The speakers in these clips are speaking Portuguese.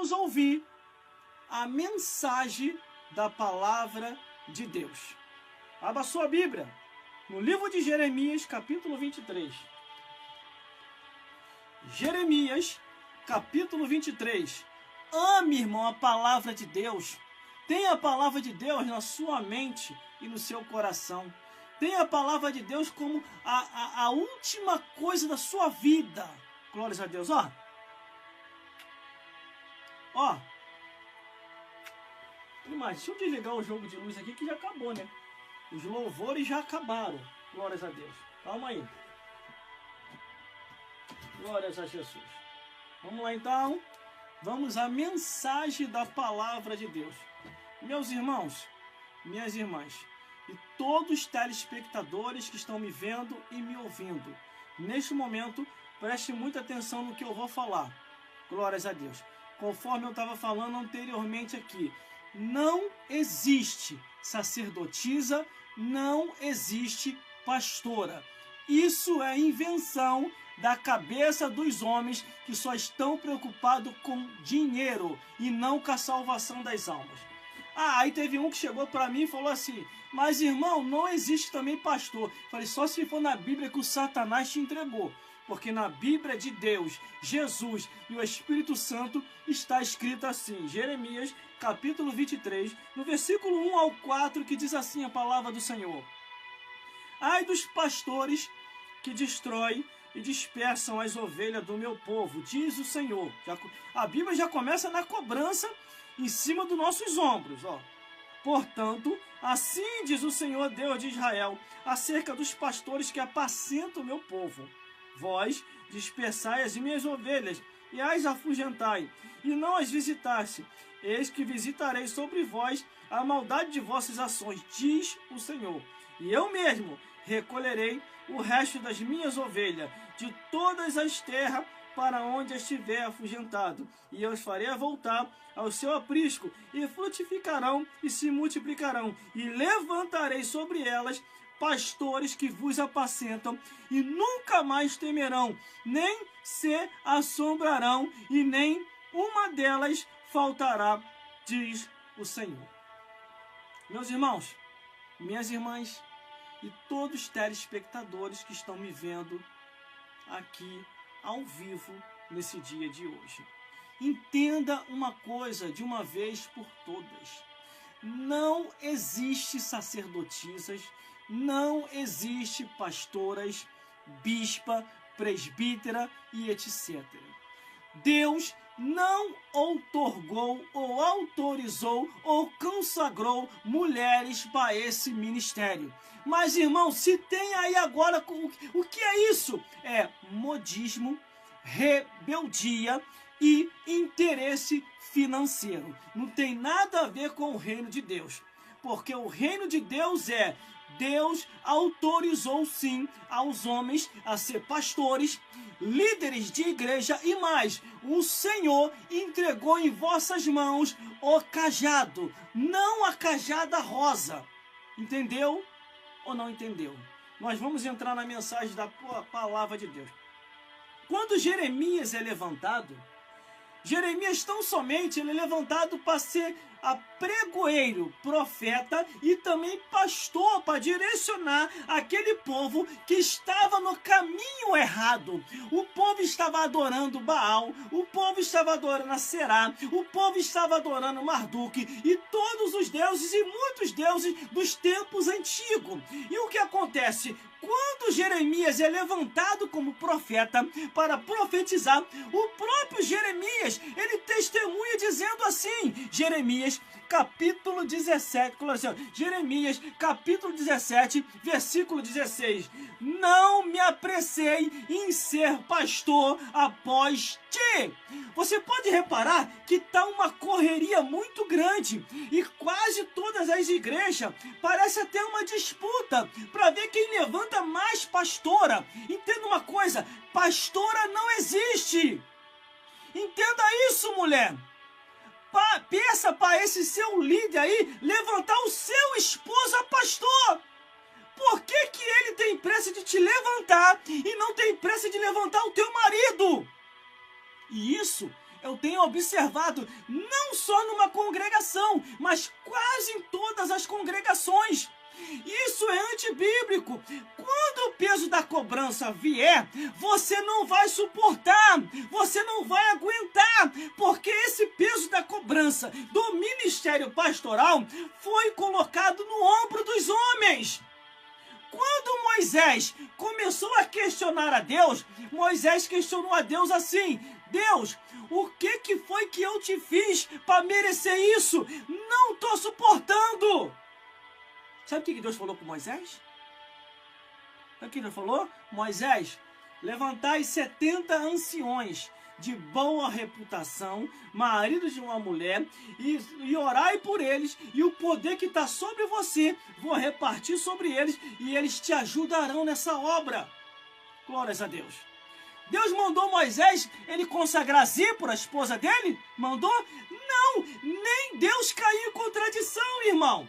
vamos ouvir a mensagem da palavra de Deus. Abra sua Bíblia no livro de Jeremias, capítulo 23. Jeremias, capítulo 23. Ame, irmão, a palavra de Deus. Tenha a palavra de Deus na sua mente e no seu coração. Tenha a palavra de Deus como a última coisa da sua vida. Glórias a Deus. Ó. Mas deixa eu desligar o jogo de luz aqui que já acabou, né? Os louvores já acabaram. Glórias a Deus. Calma aí. Glórias a Jesus. Vamos lá então. Vamos à mensagem da palavra de Deus. Meus irmãos, minhas irmãs, e todos os telespectadores que estão me vendo e me ouvindo, neste momento, preste muita atenção no que eu vou falar. Glórias a Deus. Conforme eu estava falando anteriormente aqui, não existe sacerdotisa, não existe pastora. Isso é invenção da cabeça dos homens que só estão preocupados com dinheiro e não com a salvação das almas. Aí teve um que chegou para mim e falou assim: mas irmão, não existe também pastor. Falei, só se for na Bíblia que o Satanás te entregou. Porque na Bíblia de Deus, Jesus e o Espírito Santo está escrito assim, Jeremias capítulo 23, no versículo 1 ao 4, que diz assim a palavra do Senhor: ai dos pastores que destroem e dispersam as ovelhas do meu povo, diz o Senhor. A Bíblia já começa na cobrança em cima dos nossos ombros. Portanto, assim diz o Senhor Deus de Israel, acerca dos pastores que apacentam o meu povo: vós dispersai as minhas ovelhas e as afugentai, e não as visitaste. Eis que visitarei sobre vós a maldade de vossas ações, diz o Senhor. E eu mesmo recolherei o resto das minhas ovelhas de todas as terras para onde estiver afugentado, e eu os farei voltar ao seu aprisco, e frutificarão e se multiplicarão, e levantarei sobre elas pastores que vos apacentam, e nunca mais temerão, nem se assombrarão, e nem uma delas faltará, diz o Senhor. Meus irmãos, minhas irmãs, e todos os telespectadores que estão me vendo aqui ao vivo nesse dia de hoje, entenda uma coisa de uma vez por todas: não existe sacerdotisas, não existe pastoras, bispa, presbítera e etc. Deus não outorgou ou autorizou ou consagrou mulheres para esse ministério. Mas, irmão, se tem aí agora, o que é isso? É modismo, rebeldia e interesse financeiro. Não tem nada a ver com o reino de Deus. Porque o reino de Deus Deus autorizou sim aos homens a ser pastores, líderes de igreja e mais. O Senhor entregou em vossas mãos o cajado, não a cajada rosa. Entendeu ou não entendeu? Nós vamos entrar na mensagem da palavra de Deus. Quando Jeremias é levantado, Jeremias tão somente ele é levantado para ser pregoeiro, profeta e também pastor, para direcionar aquele povo que estava no caminho errado. O povo estava adorando Baal, o povo estava adorando Aserá, o povo estava adorando Marduk e todos os deuses e muitos deuses dos tempos antigos. E o que acontece? Quando Jeremias é levantado como profeta para profetizar, o próprio Jeremias, ele testemunha dizendo assim, Jeremias capítulo 17, Jeremias capítulo 17, versículo 16: não me apressei em ser pastor após ti. Você pode reparar que está uma correria muito grande e quase todas as igrejas parece até uma disputa para ver quem levanta mais pastora. Entenda uma coisa, pastora não existe. Entenda isso, mulher. Peça para esse seu líder aí levantar o seu esposo a pastor. Por que ele tem pressa de te levantar e não tem pressa de levantar o teu marido? E isso eu tenho observado, não só numa congregação, mas quase em todas as congregações. Isso é antibíblico. Quando o peso da cobrança vier, você não vai suportar, você não vai aguentar, porque esse peso da cobrança do ministério pastoral foi colocado no ombro dos homens. Quando Moisés começou a questionar a Deus, Moisés questionou a Deus assim: Deus, o que foi que eu te fiz para merecer isso? Não estou suportando. Sabe o que Deus falou com Moisés? Sabe o que Deus falou? Moisés, levantai 70 anciões de boa reputação, maridos de uma mulher, e orai por eles, e o poder que está sobre você, vou repartir sobre eles, e eles te ajudarão nessa obra. Glórias a Deus. Deus mandou Moisés, ele consagrar Zípora, a esposa dele? Mandou? Não, nem Deus caiu em contradição, irmão.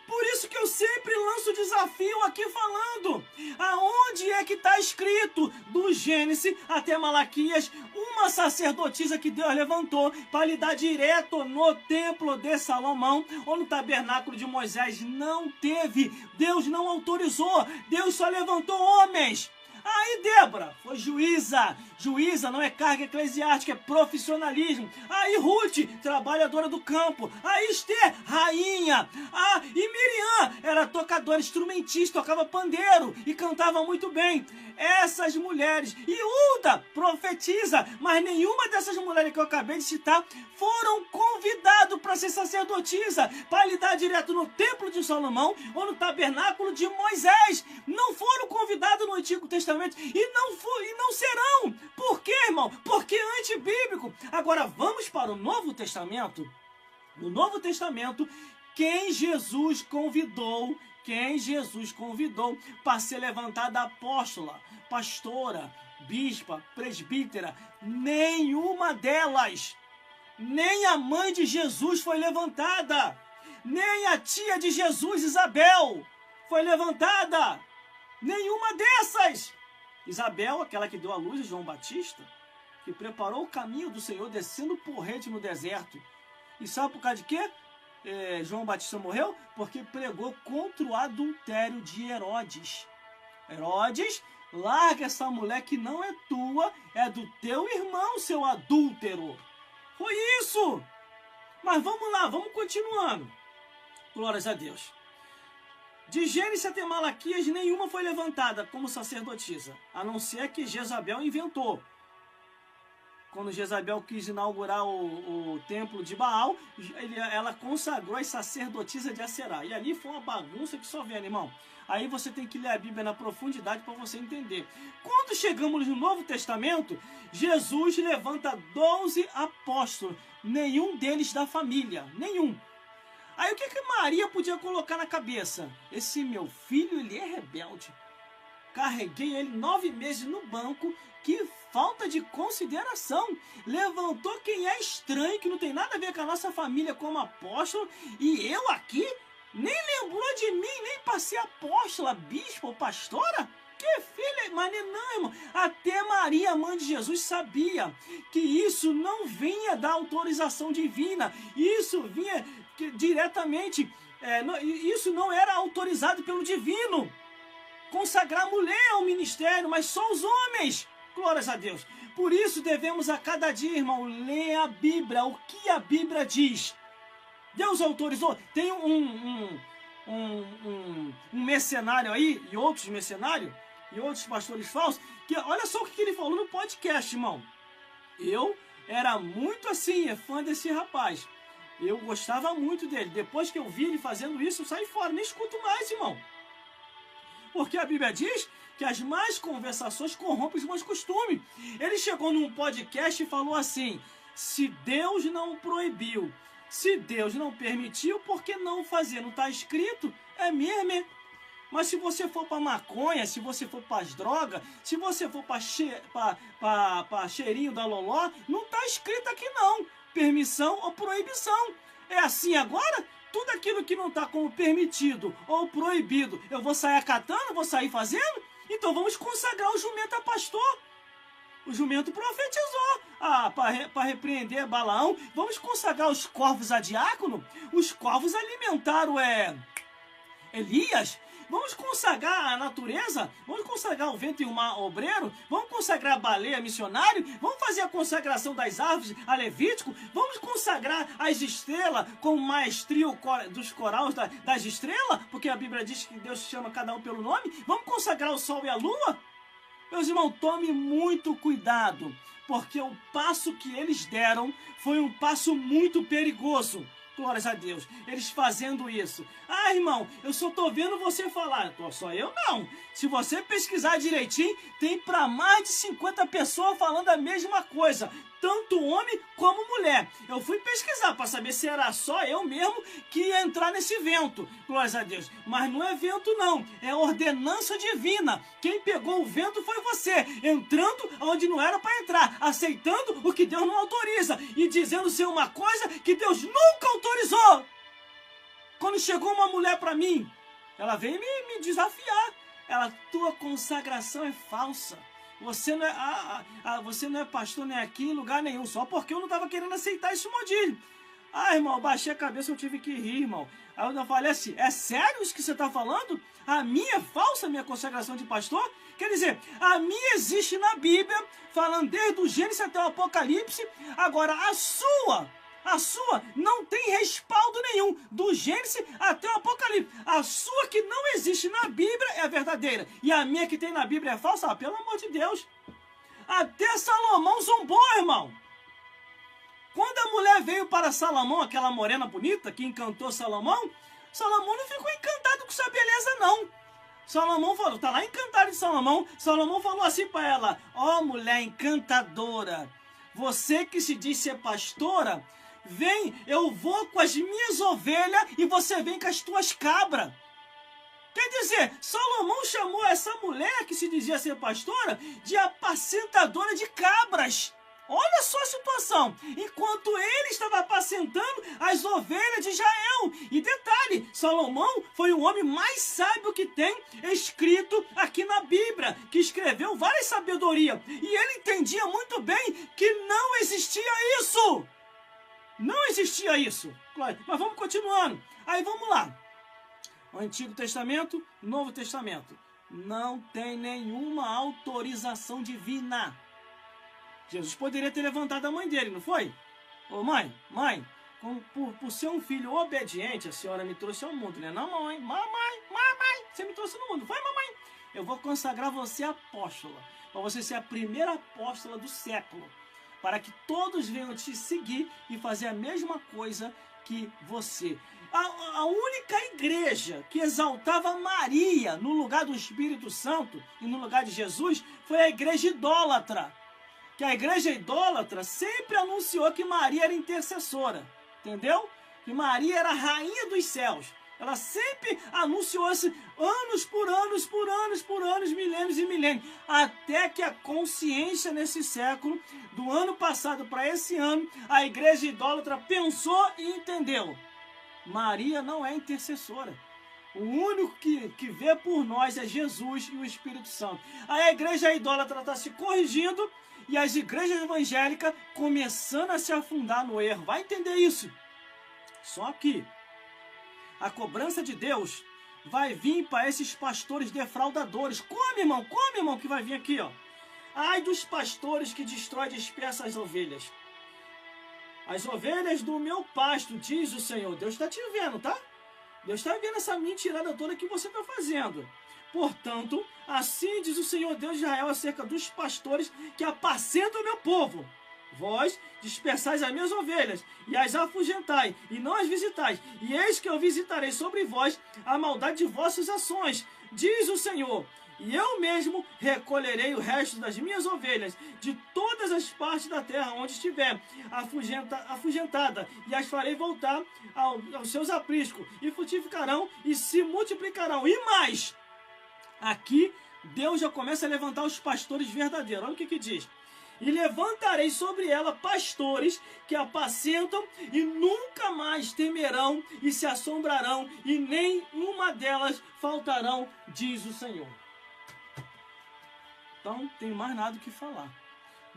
Por isso que eu sempre lanço o desafio aqui falando, aonde é que está escrito, do Gênesis até Malaquias, uma sacerdotisa que Deus levantou para lidar direto no templo de Salomão ou no tabernáculo de Moisés? Não teve, Deus não autorizou, Deus só levantou homens. Aí Débora foi juíza, juíza não é carga eclesiástica, é profissionalismo. Aí Ruth, trabalhadora do campo. Aí Esther, rainha. E Miriam era tocadora, instrumentista, tocava pandeiro e cantava muito bem. Essas mulheres, e Uda, profetiza, mas nenhuma dessas mulheres que eu acabei de citar foram convidados para ser sacerdotisa, para lidar direto no templo de Salomão ou no tabernáculo de Moisés. Não foram convidados no Antigo Testamento e não serão. Por quê, irmão? Porque é antibíblico. Agora vamos para o Novo Testamento. No Novo Testamento, quem Jesus convidou para ser levantada apóstola, pastora, bispa, presbítera, nenhuma delas, nem a mãe de Jesus foi levantada, nem a tia de Jesus, Isabel, foi levantada, nenhuma dessas. Isabel, aquela que deu à luz a João Batista, que preparou o caminho do Senhor descendo o porrete no deserto. E sabe por causa de quê? João Batista morreu porque pregou contra o adultério de Herodes. Herodes, larga essa mulher que não é tua, é do teu irmão, seu adúltero. Foi isso. Mas vamos lá, vamos continuando. Glórias a Deus. De Gênesis até Malaquias, nenhuma foi levantada como sacerdotisa, a não ser que Jezabel inventou. Quando Jezabel quis inaugurar o templo de Baal, ela consagrou as sacerdotisas de Aserá. E ali foi uma bagunça que só vendo, irmão. Aí você tem que ler a Bíblia na profundidade para você entender. Quando chegamos no Novo Testamento, Jesus levanta 12 apóstolos, nenhum deles da família, nenhum. Aí o que Maria podia colocar na cabeça? Esse meu filho, ele é rebelde. Carreguei ele 9 meses no banco, que falta de consideração. Levantou quem é estranho, que não tem nada a ver com a nossa família como apóstolo, e eu aqui nem lembrou de mim, nem para ser apóstola, bispo ou pastora? Que filha, mas não, irmão. Até Maria, mãe de Jesus, sabia que isso não vinha da autorização divina, isso vinha diretamente, isso não era autorizado pelo divino. Consagrar a mulher ao ministério, mas só os homens. Glórias a Deus. Por isso devemos a cada dia, irmão, ler a Bíblia, o que a Bíblia diz. Deus autorizou. Tem um mercenário aí, e outros mercenários, e outros pastores falsos, que olha só o que ele falou no podcast, irmão. Eu era muito assim, fã desse rapaz. Eu gostava muito dele. Depois que eu vi ele fazendo isso, eu saí fora, nem escuto mais, irmão. Porque a Bíblia diz que as más conversações corrompem os bons costumes. Ele chegou num podcast e falou assim: se Deus não proibiu, se Deus não permitiu, por que não fazer? Não está escrito? É mesmo. Mas se você for para maconha, se você for para as drogas, se você for para cheirinho da loló, não está escrito aqui não. Permissão ou proibição. É assim agora? Tudo aquilo que não está como permitido ou proibido, eu vou sair acatando, vou sair fazendo? Então vamos consagrar o jumento a pastor. O jumento profetizou para repreender Balaão. Vamos consagrar os corvos a diácono? Os corvos alimentaram Elias. Vamos consagrar a natureza? Vamos consagrar o vento e o mar obreiro? Vamos consagrar a baleia missionário? Vamos fazer a consagração das árvores a Levítico? Vamos consagrar as estrelas com maestria dos corais das estrelas? Porque a Bíblia diz que Deus chama cada um pelo nome. Vamos consagrar o sol e a lua? Meus irmãos, tome muito cuidado, porque o passo que eles deram foi um passo muito perigoso. Glórias a Deus. Eles fazendo isso. Ah, irmão, eu só tô vendo você falar. Só eu não. Se você pesquisar direitinho, tem para mais de 50 pessoas falando a mesma coisa. Tanto homem como mulher. Eu fui pesquisar para saber se era só eu mesmo que ia entrar nesse vento. Glórias a Deus. Mas não é vento não. É ordenança divina. Quem pegou o vento foi você. Entrando onde não era para entrar. Aceitando o que Deus não autoriza. E dizendo ser uma coisa que Deus nunca autorizou. Quando chegou uma mulher para mim, ela veio me desafiar. Tua consagração é falsa. Você não é pastor nem aqui em lugar nenhum, só porque eu não estava querendo aceitar esse modismo. Ah, irmão, eu baixei a cabeça, eu tive que rir, irmão. Aí eu falei assim, é sério isso que você está falando? A minha é falsa, a minha consagração de pastor? Quer dizer, a minha existe na Bíblia, falando desde o Gênesis até o Apocalipse. Agora, a sua não tem respaldo nenhum, do Gênesis até o Apocalipse. A sua que não existe na Bíblia é a verdadeira, e a minha que tem na Bíblia é falsa. Ah, pelo amor de Deus. Até Salomão zombou, irmão. Quando a mulher veio para Salomão, aquela morena bonita que encantou Salomão, Salomão não ficou encantado com sua beleza, não. Salomão falou, tá lá encantado de Salomão. Salomão falou assim para ela, ó mulher encantadora, você que se diz ser pastora, vem, eu vou com as minhas ovelhas e você vem com as tuas cabras. Quer dizer, Salomão chamou essa mulher que se dizia ser pastora de apacentadora de cabras. Olha só a situação. Enquanto ele estava apacentando as ovelhas de Israel. E detalhe, Salomão foi o homem mais sábio que tem escrito aqui na Bíblia, que escreveu várias sabedorias. E ele entendia muito bem que não existia isso. Não existia isso. Mas vamos continuando. Aí vamos lá. O Antigo Testamento, Novo Testamento. Não tem nenhuma autorização divina. Jesus poderia ter levantado a mãe dele, não foi? Ô mãe, por ser um filho obediente, a senhora me trouxe ao mundo, né? Não, mamãe, você me trouxe no mundo, foi mamãe? Eu vou consagrar você apóstola, para você ser a primeira apóstola do século, para que todos venham te seguir e fazer a mesma coisa que você. A única igreja que exaltava Maria no lugar do Espírito Santo e no lugar de Jesus foi a igreja idólatra. Que a igreja idólatra sempre anunciou que Maria era intercessora, entendeu? Que Maria era a rainha dos céus. Ela sempre anunciou isso anos por anos, milênios e milênios. Até que a consciência nesse século, do ano passado para esse ano, a igreja idólatra pensou e entendeu. Maria não é intercessora. O único que vê por nós é Jesus e o Espírito Santo. Aí a igreja idólatra está se corrigindo e as igrejas evangélicas começando a se afundar no erro. Vai entender isso. Só que a cobrança de Deus vai vir para esses pastores defraudadores. Come, irmão, que vai vir aqui, ó. Ai dos pastores que destrói e dispersa as ovelhas. As ovelhas do meu pasto, diz o Senhor. Deus está te vendo, tá? Deus está vendo essa mentirada toda que você está fazendo. Portanto, assim diz o Senhor Deus de Israel acerca dos pastores que apacentam o meu povo. Vós dispersais as minhas ovelhas, e as afugentai, e não as visitais. E eis que eu visitarei sobre vós a maldade de vossas ações, diz o Senhor. E eu mesmo recolherei o resto das minhas ovelhas de todas as partes da terra onde estiver afugentada, e as farei voltar aos seus apriscos, e frutificarão e se multiplicarão. E mais, aqui Deus já começa a levantar os pastores verdadeiros. Olha o que diz. E levantarei sobre ela pastores que apacentam e nunca mais temerão e se assombrarão, e nem uma delas faltarão, diz o Senhor. Então, não tem mais nada o que falar.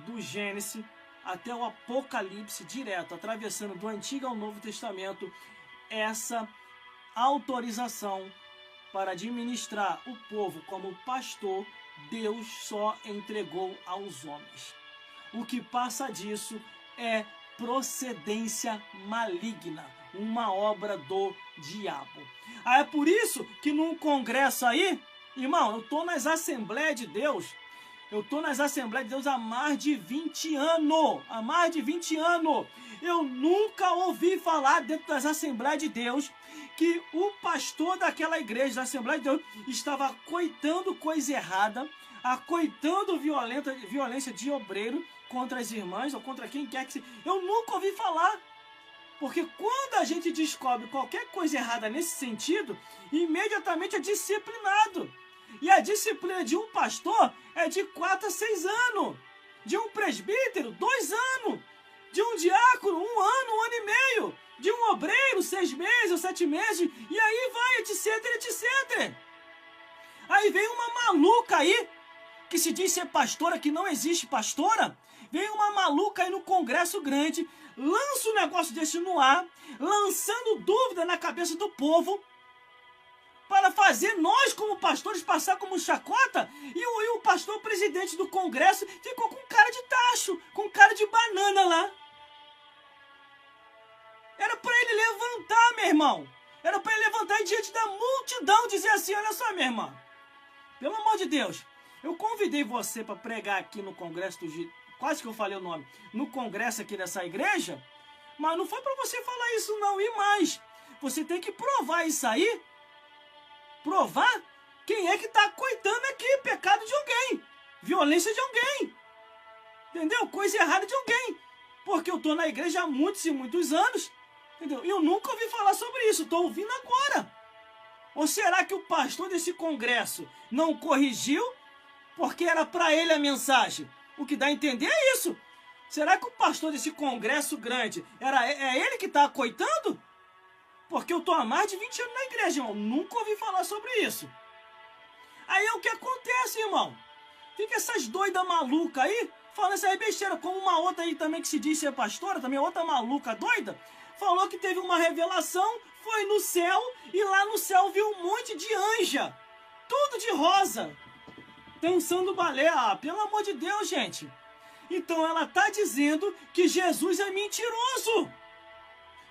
do Gênesis até o Apocalipse direto, atravessando do Antigo ao Novo Testamento, essa autorização para administrar o povo como pastor, Deus só entregou aos homens. O que passa disso é procedência maligna, uma obra do diabo. É por isso que num congresso aí, irmão, eu estou nas Assembleias de Deus, há mais de 20 anos. Há mais de 20 anos. Eu nunca ouvi falar dentro das Assembleias de Deus que o pastor daquela igreja, da Assembleia de Deus, estava acoitando coisa errada, acoitando violência de obreiro contra as irmãs ou contra quem quer que seja. Eu nunca ouvi falar. Porque quando a gente descobre qualquer coisa errada nesse sentido, imediatamente é disciplinado. E a disciplina de um pastor é de 4 a 6 anos. De um presbítero, 2 anos. De um diácono, 1 ano, 1 ano e meio. De um obreiro, 6 meses ou 7 meses. E aí vai, etc, etc. Aí vem uma maluca aí, que se diz ser pastora, que não existe pastora. Vem uma maluca aí no congresso grande, lança um negócio desse no ar, lançando dúvida na cabeça do povo, para fazer nós, como pastores, passar como chacota, e o pastor presidente do congresso ficou com cara de tacho, com cara de banana lá. Era para ele levantar, meu irmão. Era para ele levantar e diante da multidão dizer assim: olha só, minha irmã, pelo amor de Deus, eu convidei você para pregar aqui no congresso quase que eu falei o nome, no congresso aqui dessa igreja, mas não foi para você falar isso não, e mais, você tem que provar isso aí, provar quem é que está acoitando aqui, pecado de alguém, violência de alguém, entendeu? Coisa errada de alguém, porque eu estou na igreja há muitos e muitos anos, entendeu? E eu nunca ouvi falar sobre isso, estou ouvindo agora. Ou será que o pastor desse congresso não corrigiu porque era para ele a mensagem? O que dá a entender é isso. Será que o pastor desse congresso grande é ele que está acoitando? Porque eu estou há mais de 20 anos na igreja, irmão. Nunca ouvi falar sobre isso. Aí é o que acontece, irmão. Fica essas doidas malucas aí, falando essa besteira, como uma outra aí também que se diz ser pastora, também outra maluca doida, falou que teve uma revelação, foi no céu, e lá no céu viu um monte de anja, tudo de rosa, dançando balé. Ah, pelo amor de Deus, gente. Então ela está dizendo que Jesus é mentiroso.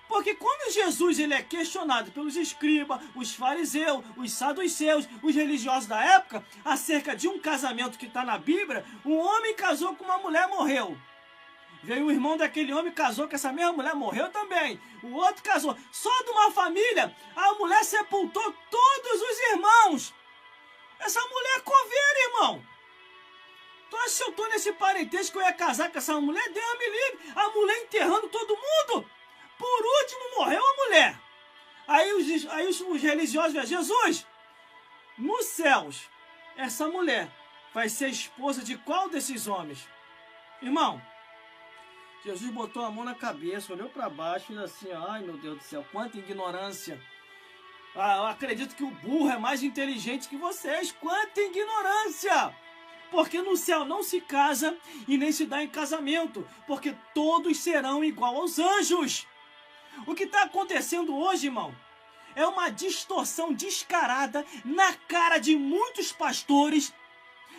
Porque quando Jesus ele é questionado pelos escribas, os fariseus, os saduceus, os religiosos da época, acerca de um casamento que está na Bíblia, um homem casou com uma mulher, morreu. Veio o irmão daquele homem, casou com essa mesma mulher, morreu também. O outro casou. Só de uma família, a mulher sepultou todos os irmãos. Essa mulher é coveira, irmão. Tu acha que se eu tô nesse parentesco que eu ia casar com essa mulher? Deus me livre. A mulher enterrando todo mundo. Por último, morreu a mulher. Aí os religiosos dizem: Jesus, nos céus, essa mulher vai ser esposa de qual desses homens? Irmão, Jesus botou a mão na cabeça, olhou para baixo e disse assim: ai meu Deus do céu, quanta ignorância. Eu acredito que o burro é mais inteligente que vocês. Quanta ignorância! Porque no céu não se casa e nem se dá em casamento, porque todos serão igual aos anjos. O que está acontecendo hoje, irmão, é uma distorção descarada na cara de muitos pastores,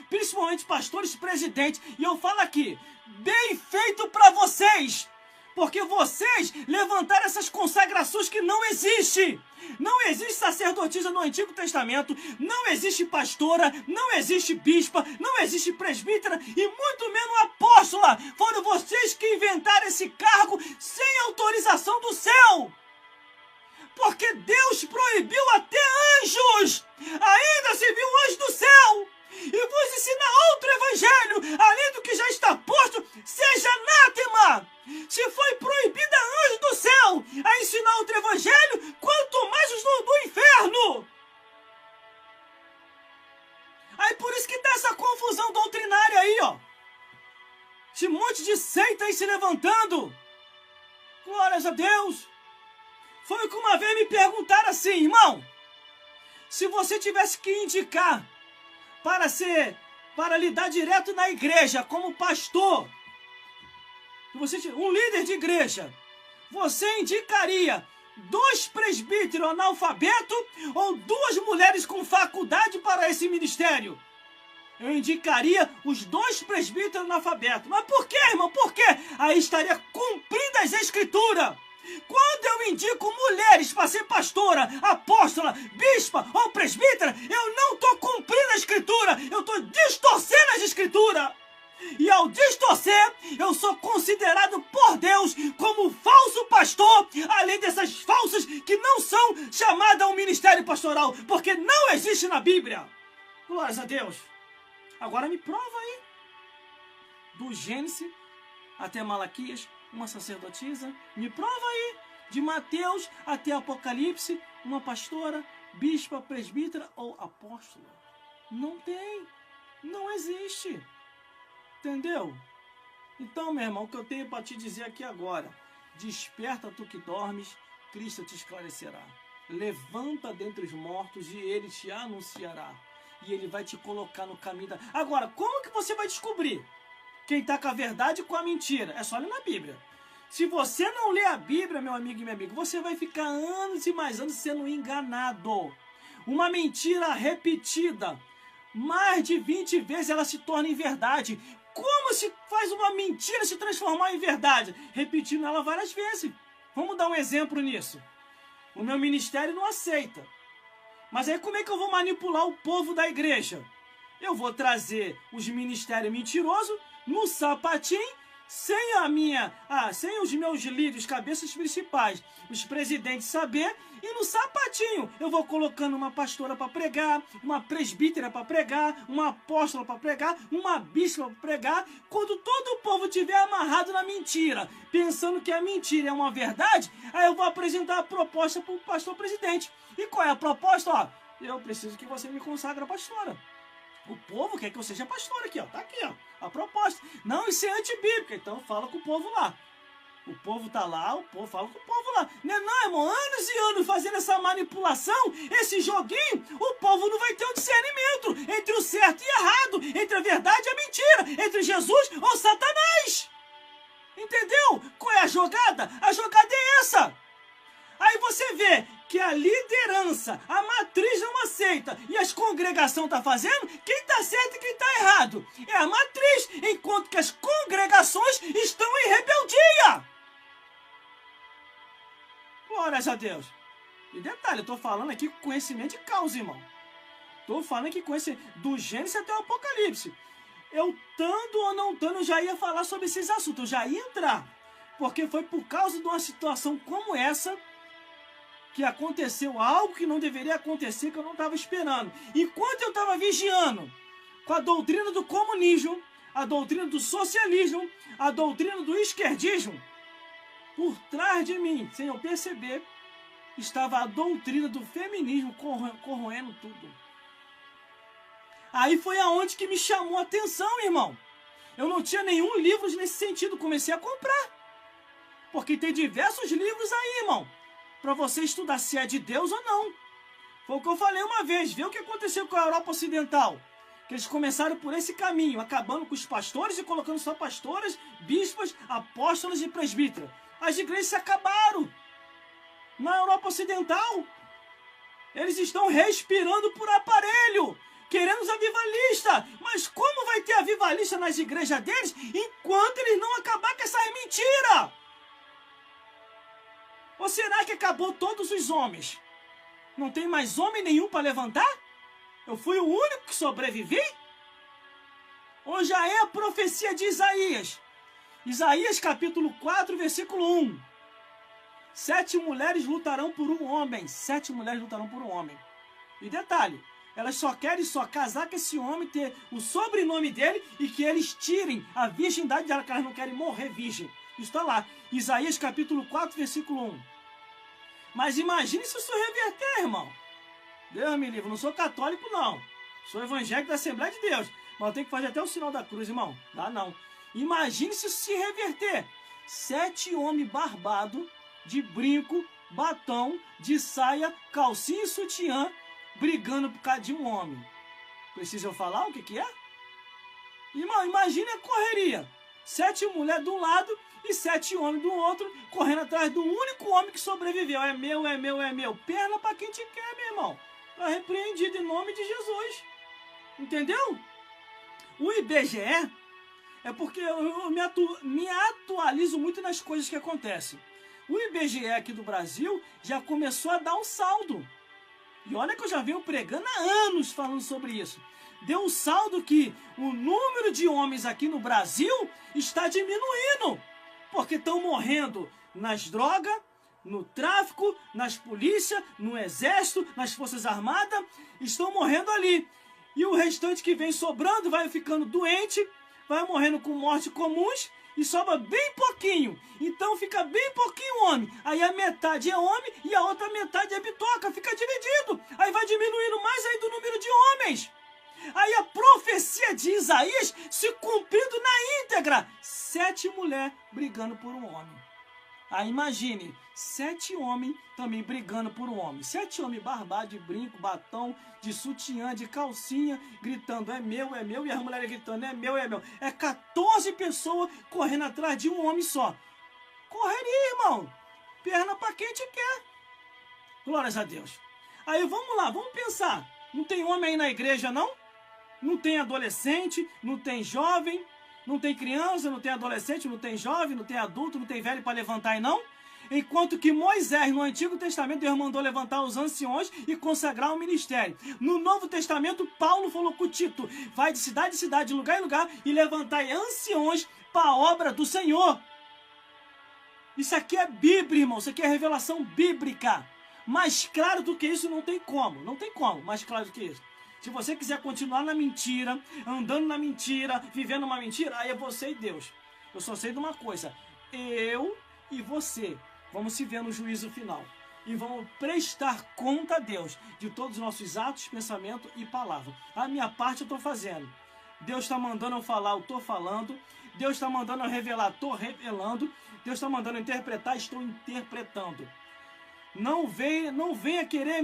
principalmente pastores presidentes. E eu falo aqui, bem feito para vocês, porque vocês levantaram essas consagrações que não existem. Não existe sacerdotisa no Antigo Testamento, não existe pastora, não existe bispa, não existe presbítera e muito menos apóstola. Foram vocês que inventaram esse cargo sem autorização do céu. Porque Deus proibiu até anjos. Ainda se viu anjo do céu. E vos ensina outro evangelho, além do que já está posto, seja anátema. Se foi proibida anjo do céu a ensinar outro evangelho, quanto mais os do inferno. Aí por isso que tá essa confusão doutrinária aí, ó. Esse monte de seita aí se levantando. Glórias a Deus. Foi o que uma vez me perguntaram assim: irmão, se você tivesse que indicar para lidar direto na igreja como pastor, Um líder de igreja, você indicaria 2 presbíteros analfabetos ou 2 mulheres com faculdade para esse ministério? Eu indicaria os 2 presbíteros analfabetos. Mas por quê, irmão? Por quê? Aí estaria cumprindo as escrituras. Quando eu indico mulheres para ser pastora, apóstola, bispa ou presbítera, eu não estou cumprindo a escritura, eu estou distorcendo as escrituras. E ao distorcer, eu sou considerado por Deus como falso pastor, além dessas falsas que não são chamadas ao ministério pastoral, porque não existe na Bíblia. Glórias a Deus. Agora me prova aí. Do Gênesis até Malaquias, uma sacerdotisa. Me prova aí. De Mateus até Apocalipse, uma pastora, bispa, presbítera ou apóstola. Não tem. Não existe. Entendeu? Então, meu irmão, o que eu tenho para te dizer aqui agora: desperta tu que dormes, Cristo te esclarecerá. Levanta dentre os mortos e Ele te anunciará. E Ele vai te colocar no caminho da... Agora, como que você vai descobrir quem está com a verdade e com a mentira? É só ler na Bíblia. Se você não ler a Bíblia, meu amigo e minha amiga, você vai ficar anos e mais anos sendo enganado. Uma mentira repetida, mais de 20 vezes ela se torna em verdade. Como se faz uma mentira se transformar em verdade? Repetindo ela várias vezes. Vamos dar um exemplo nisso. O meu ministério não aceita. Mas aí como é que eu vou manipular o povo da igreja? Eu vou trazer os ministérios mentirosos no sapatinho, sem os meus líderes, cabeças principais, os presidentes saber, e no sapatinho eu vou colocando uma pastora para pregar, uma presbítera para pregar, uma apóstola para pregar, uma bispa para pregar. Quando todo o povo estiver amarrado na mentira, pensando que a mentira é uma verdade, aí eu vou apresentar a proposta para o pastor presidente. E qual é a proposta? Ó, eu preciso que você me consagre a pastora. O povo quer que eu seja pastor aqui, ó. Tá aqui, ó. A proposta. Não, isso é antibíblica. Então fala com o povo lá. O povo tá lá, o povo fala com o povo lá. Não, irmão, anos e anos fazendo essa manipulação, esse joguinho, o povo não vai ter um discernimento entre o certo e o errado, entre a verdade e a mentira, entre Jesus ou Satanás. Entendeu? Qual é a jogada? A jogada é essa. Aí você vê que a liderança, a matriz não aceita e as congregações estão fazendo, quem está certo e quem está errado é a matriz, enquanto que as congregações estão em rebeldia. Glórias a Deus. E detalhe, eu estou falando aqui com conhecimento de causa, irmão. Estou falando aqui com esse do Gênesis até o Apocalipse. Eu, estando ou não estando, eu já ia falar sobre esses assuntos, eu já ia entrar. Porque foi por causa de uma situação como essa que aconteceu algo que não deveria acontecer, que eu não estava esperando. Enquanto eu estava vigiando com a doutrina do comunismo, a doutrina do socialismo, a doutrina do esquerdismo, por trás de mim, sem eu perceber, estava a doutrina do feminismo corroendo tudo. Aí foi aonde que me chamou a atenção, irmão. Eu não tinha nenhum livro nesse sentido, comecei a comprar. Porque tem diversos livros aí, irmão, para você estudar se é de Deus ou não. Foi o que eu falei uma vez. Vê o que aconteceu com a Europa Ocidental. Que eles começaram por esse caminho, acabando com os pastores e colocando só pastoras, bispas, apóstolos e presbíteros. As igrejas se acabaram. Na Europa Ocidental, eles estão respirando por aparelho, querendo os avivalistas. Mas como vai ter avivalista nas igrejas deles enquanto eles não acabar com essas mentiras? Ou será que acabou todos os homens? Não tem mais homem nenhum para levantar? Eu fui o único que sobrevivi? Ou já é a profecia de Isaías? Isaías capítulo 4, versículo 1. 7 mulheres lutarão por um homem. 7 mulheres lutarão por um homem. E detalhe, elas só querem casar com esse homem, ter o sobrenome dele e que eles tirem a virgindade dela, que elas não querem morrer virgem. Isso está lá. Isaías capítulo 4, versículo 1. Mas imagine se isso reverter, irmão. Deus me livre, não sou católico não. Sou evangélico da Assembleia de Deus. Mas eu tenho que fazer até o sinal da cruz, irmão. Dá não. Imagine se isso se reverter. 7 homens barbados, de brinco, batom, de saia, calcinha e sutiã, brigando por causa de um homem. Precisa eu falar o que é? Irmão, imagine a correria. 7 mulheres de um lado e 7 homens do outro, correndo atrás do único homem que sobreviveu. É meu, é meu, é meu. Perna para quem te quer, meu irmão. Está repreendido em nome de Jesus. Entendeu? O IBGE é porque eu me atualizo muito nas coisas que acontecem. O IBGE aqui do Brasil já começou a dar um saldo. E olha que eu já venho pregando há anos falando sobre isso. Deu um saldo que o número de homens aqui no Brasil está diminuindo. Porque estão morrendo nas drogas, no tráfico, nas polícias, no exército, nas forças armadas. Estão morrendo ali. E o restante que vem sobrando vai ficando doente, vai morrendo com mortes comuns e sobra bem pouquinho. Então fica bem pouquinho homem. Aí a metade é homem e a outra metade é bitoca. Fica dividido. Aí vai diminuindo mais ainda o número de homens. Aí a profecia de Isaías se cumprindo na íntegra. 7 mulheres brigando por um homem. Aí imagine, 7 homens também brigando por um homem. 7 homens barbados de brinco, batom, de sutiã, de calcinha, gritando é meu, e as mulheres gritando é meu, é meu. É 14 pessoas correndo atrás de um homem só. Correria, irmão. Perna para quem te quer. Glórias a Deus. Aí vamos lá, vamos pensar. Não tem homem aí na igreja, não? Não tem adolescente, não tem jovem, não tem criança, não tem adolescente, não tem jovem, não tem adulto, não tem velho para levantar aí, não? Enquanto que Moisés, no Antigo Testamento, Deus mandou levantar os anciões e consagrar o ministério. No Novo Testamento, Paulo falou com Tito, vai de cidade em cidade, de lugar em lugar, e levantar anciões para a obra do Senhor. Isso aqui é Bíblia, irmão, isso aqui é revelação bíblica. Mais claro do que isso não tem como, mais claro do que isso. Se você quiser continuar na mentira, andando na mentira, vivendo uma mentira, aí é você e Deus. Eu só sei de uma coisa, eu e você vamos se ver no juízo final. E vamos prestar conta a Deus de todos os nossos atos, pensamentos e palavras. A minha parte eu estou fazendo. Deus está mandando eu falar, eu estou falando. Deus está mandando eu revelar, estou revelando. Deus está mandando eu interpretar, estou interpretando. Não venha querer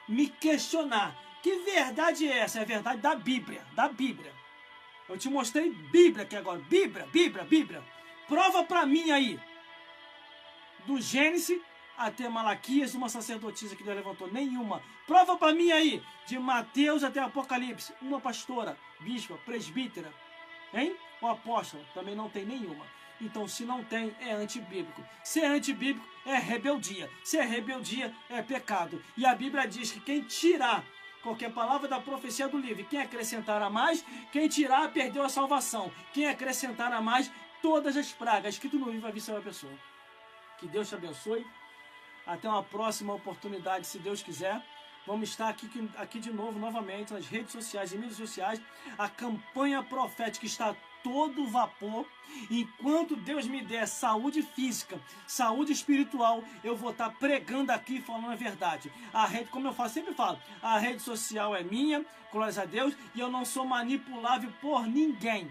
me questionar. Que verdade é essa? É a verdade da Bíblia. Da Bíblia. Eu te mostrei Bíblia aqui agora. Bíblia. Prova para mim aí. Do Gênesis até Malaquias, uma sacerdotisa que Deus levantou. Nenhuma. Prova para mim aí. De Mateus até Apocalipse. Uma pastora, bispa, presbítera. Hein? O apóstolo. Também não tem nenhuma. Então, se não tem, é antibíblico. Se é antibíblico, é rebeldia. Se é rebeldia, é pecado. E a Bíblia diz que quem tirar qualquer palavra da profecia do livro, quem acrescentar a mais, quem tirar, perdeu a salvação. Quem acrescentar a mais, todas as pragas. Escrito no livro vai vir sobre a pessoa. Que Deus te abençoe. Até uma próxima oportunidade, se Deus quiser. Vamos estar aqui de novo, novamente, nas redes sociais e mídias sociais. A campanha profética está todo vapor. Enquanto Deus me der saúde física, saúde espiritual, eu vou estar pregando aqui, falando a verdade. A rede, como eu sempre falo, a rede social é minha, glórias a Deus, e eu não sou manipulável por ninguém.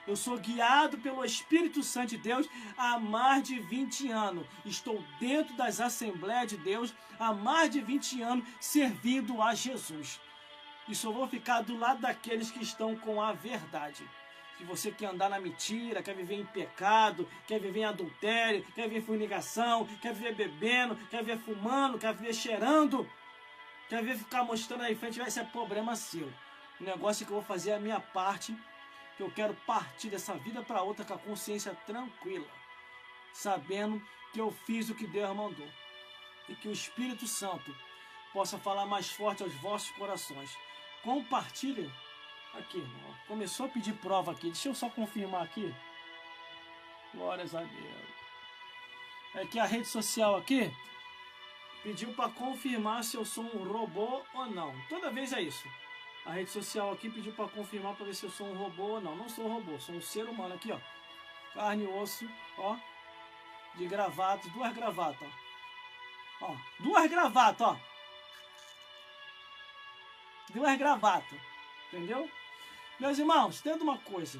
Eu sou guiado pelo Espírito Santo de Deus há mais de 20 anos. Estou dentro das Assembleias de Deus há mais de 20 anos servindo a Jesus. E só vou ficar do lado daqueles que estão com a verdade. Se você quer andar na mentira, quer viver em pecado, quer viver em adultério, quer viver em fornicação, quer viver bebendo, quer viver fumando, quer viver cheirando, quer viver ficar mostrando aí frente, vai ser problema seu. O negócio é que eu vou fazer a minha parte, que eu quero partir dessa vida para outra com a consciência tranquila, sabendo que eu fiz o que Deus mandou. E que o Espírito Santo possa falar mais forte aos vossos corações. Compartilhem. Aqui, irmão. Começou a pedir prova aqui. Deixa eu só confirmar aqui. Glórias a Deus. É que a rede social aqui pediu para confirmar se eu sou um robô ou não. Toda vez é isso. A rede social aqui pediu para confirmar para ver se eu sou um robô ou não. Não sou um robô, sou um ser humano aqui, ó. Carne e osso, ó. De gravata, 2 gravatas, ó. 2 gravatas, ó. 2 gravatas. Entendeu? Meus irmãos, entenda uma coisa.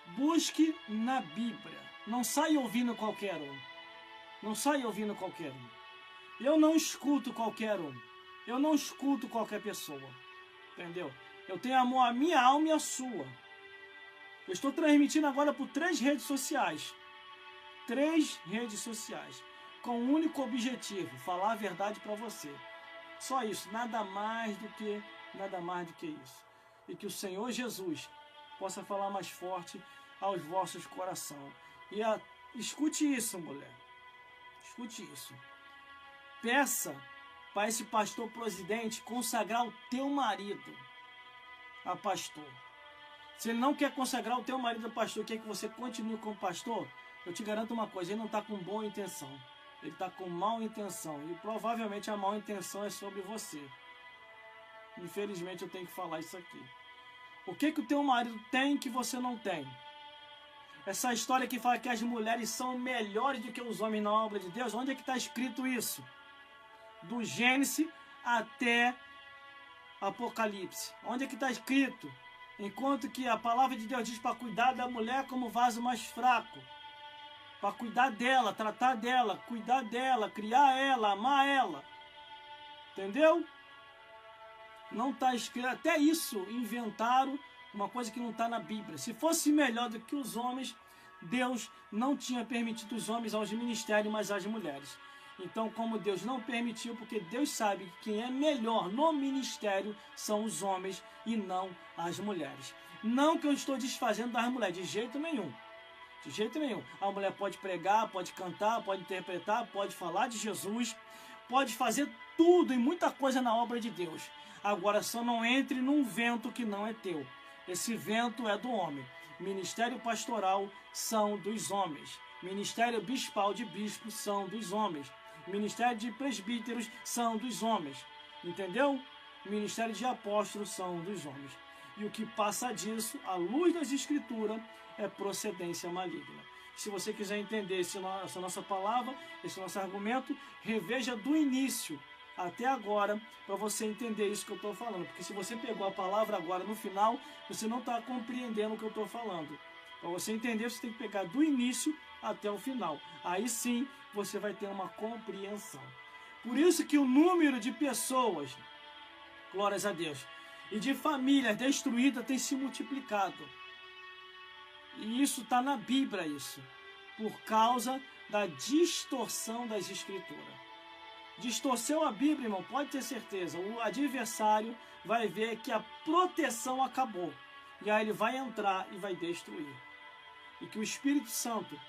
Busque na Bíblia. Não saia ouvindo qualquer um. Não saia ouvindo qualquer um. Eu não escuto qualquer um. Eu não escuto qualquer pessoa. Entendeu? Eu tenho amor à minha alma e à sua. Eu estou transmitindo agora por 3 redes sociais. 3 redes sociais. Com um único objetivo, falar a verdade para você. Só isso, nada mais do que isso. E que o Senhor Jesus possa falar mais forte aos vossos corações. Escute isso, mulher. Escute isso. Peça para esse pastor presidente consagrar o teu marido a pastor. Se ele não quer consagrar o teu marido a pastor, quer que você continue como pastor, eu te garanto uma coisa, ele não está com boa intenção. Ele está com má intenção. E provavelmente a má intenção é sobre você. Infelizmente eu tenho que falar isso aqui. O que o teu marido tem que você não tem? Essa história que fala que as mulheres são melhores do que os homens na obra de Deus, onde é que está escrito isso? Do Gênesis até Apocalipse. Onde é que está escrito? Enquanto que a palavra de Deus diz para cuidar da mulher como vaso mais fraco. Para cuidar dela, tratar dela, cuidar dela, criar ela, amar ela. Entendeu? Não está escrito. Até isso inventaram uma coisa que não está na Bíblia. Se fosse melhor do que os homens, Deus não tinha permitido os homens aos ministérios, mas às mulheres. Então, como Deus não permitiu, porque Deus sabe que quem é melhor no ministério são os homens e não as mulheres. Não que eu estou desfazendo das mulheres, de jeito nenhum. De jeito nenhum. A mulher pode pregar, pode cantar, pode interpretar, pode falar de Jesus, pode fazer tudo e muita coisa na obra de Deus. Agora, só não entre num vento que não é teu. Esse vento é do homem. Ministério pastoral são dos homens. Ministério bispal de bispos são dos homens. Ministério de presbíteros são dos homens. Entendeu? Ministério de apóstolos são dos homens. E o que passa disso, à luz das escrituras, é procedência maligna. Se você quiser entender essa nossa palavra, esse nosso argumento, reveja do início até agora, para você entender isso que eu estou falando. Porque se você pegou a palavra agora no final, você não está compreendendo o que eu estou falando. Para você entender, você tem que pegar do início até o final. Aí sim, você vai ter uma compreensão. Por isso que o número de pessoas, glórias a Deus, e de famílias destruídas tem se multiplicado. E isso está na Bíblia, isso. Por causa da distorção das escrituras. Distorceu a Bíblia, irmão, pode ter certeza. O adversário vai ver que a proteção acabou. E aí ele vai entrar e vai destruir. E que o Espírito Santo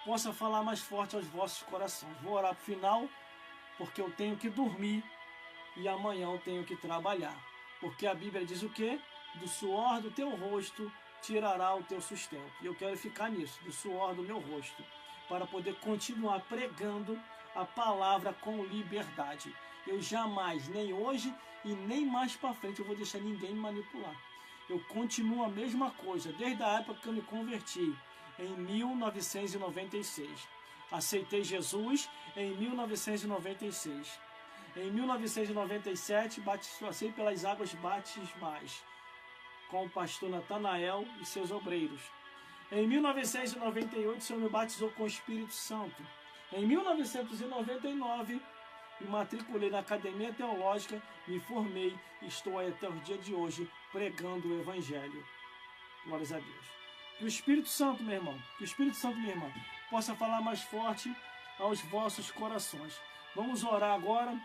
possa falar mais forte aos vossos corações. Vou orar para o final, porque eu tenho que dormir e amanhã eu tenho que trabalhar. Porque a Bíblia diz o quê? Do suor do teu rosto tirará o teu sustento. E eu quero ficar nisso, do suor do meu rosto, para poder continuar pregando a palavra com liberdade. Eu jamais, nem hoje e nem mais para frente, eu vou deixar ninguém me manipular. Eu continuo a mesma coisa, desde a época que eu me converti, em 1996. Aceitei Jesus em 1996. Em 1997, passei pelas águas batismais com o pastor Natanael e seus obreiros. Em 1998, o Senhor me batizou com o Espírito Santo. Em 1999, me matriculei na Academia Teológica, me formei e estou aí até o dia de hoje pregando o Evangelho. Glórias a Deus. Que o Espírito Santo, meu irmão, que o Espírito Santo, minha irmã, possa falar mais forte aos vossos corações. Vamos orar agora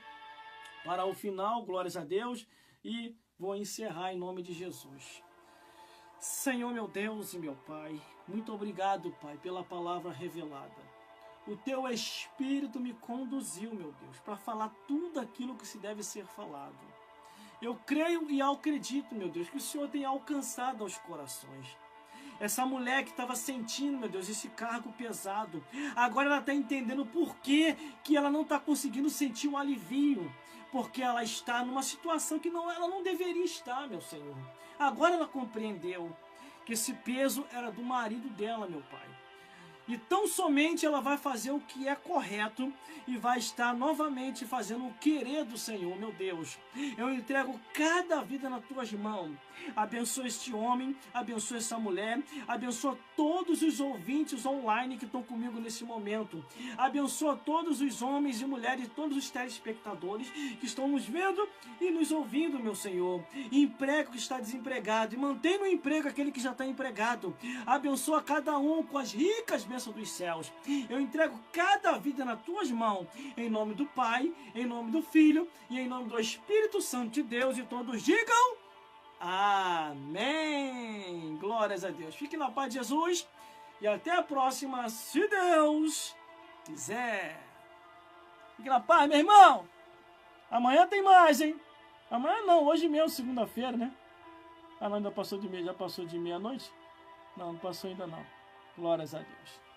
para o final, glórias a Deus, e vou encerrar em nome de Jesus. Senhor, meu Deus e meu Pai, muito obrigado, Pai, pela palavra revelada. O Teu Espírito me conduziu, meu Deus, para falar tudo aquilo que se deve ser falado. Eu creio e acredito, meu Deus, que o Senhor tem alcançado aos corações. Essa mulher que estava sentindo, meu Deus, esse cargo pesado, agora ela está entendendo por que ela não está conseguindo sentir um alivio. Porque ela está numa situação que ela não deveria estar, meu Senhor. Agora ela compreendeu que esse peso era do marido dela, meu Pai. E tão somente ela vai fazer o que é correto e vai estar novamente fazendo o querer do Senhor, meu Deus. Eu entrego cada vida nas tuas mãos. Abençoa este homem, abençoa essa mulher, abençoa todos os ouvintes online que estão comigo nesse momento. Abençoa todos os homens e mulheres, todos os telespectadores que estão nos vendo e nos ouvindo, meu Senhor. Emprega o que está desempregado e mantém no emprego aquele que já está empregado. Abençoa cada um com as ricas bênçãos dos céus. Eu entrego cada vida nas tuas mãos, em nome do Pai, em nome do Filho e em nome do Espírito Santo de Deus, e todos digam amém. Glórias a Deus. Fique na paz de Jesus e até a próxima, se Deus quiser. Fique na paz, meu irmão. Amanhã tem mais, hein? Amanhã não, hoje mesmo, segunda-feira, né? Ah, não, ainda passou de meia, já passou de meia-noite? Não, não passou ainda não. Glórias a Deus.